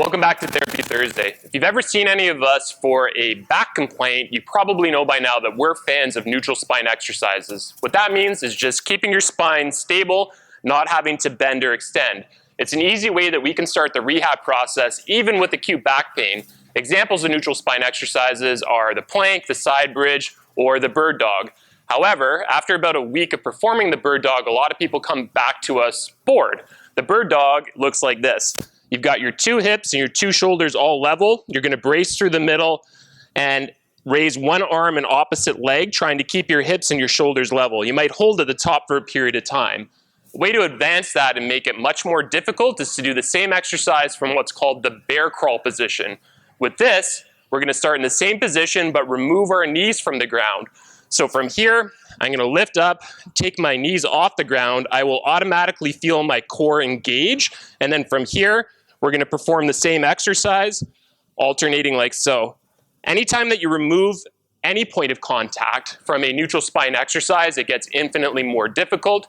Welcome back to Therapy Thursday. If you've ever seen any of us for a back complaint, you probably know by now that we're fans of neutral spine exercises. What that means is just keeping your spine stable, not having to bend or extend. It's an easy way that we can start the rehab process even with acute back pain. Examples of neutral spine exercises are the plank, the side bridge, or the bird dog. However, after about a week of performing the bird dog, a lot of people come back to us bored. The bird dog looks like this. You've got your two hips and your two shoulders all level. You're going to brace through the middle and raise one arm and opposite leg, trying to keep your hips and your shoulders level. You might hold at the top for a period of time. A way to advance that and make it much more difficult is to do the same exercise from what's called the bear crawl position. With this, we're going to start in the same position but remove our knees from the ground. So from here, I'm going to lift up, take my knees off the ground. I will automatically feel my core engage. And then from here, we're going to perform the same exercise, alternating like so. Anytime that you remove any point of contact from a neutral spine exercise, it gets infinitely more difficult.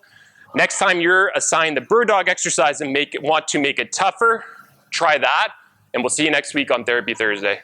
Next time you're assigned the bird dog exercise and want to make it tougher, try that. And we'll see you next week on Therapy Thursday.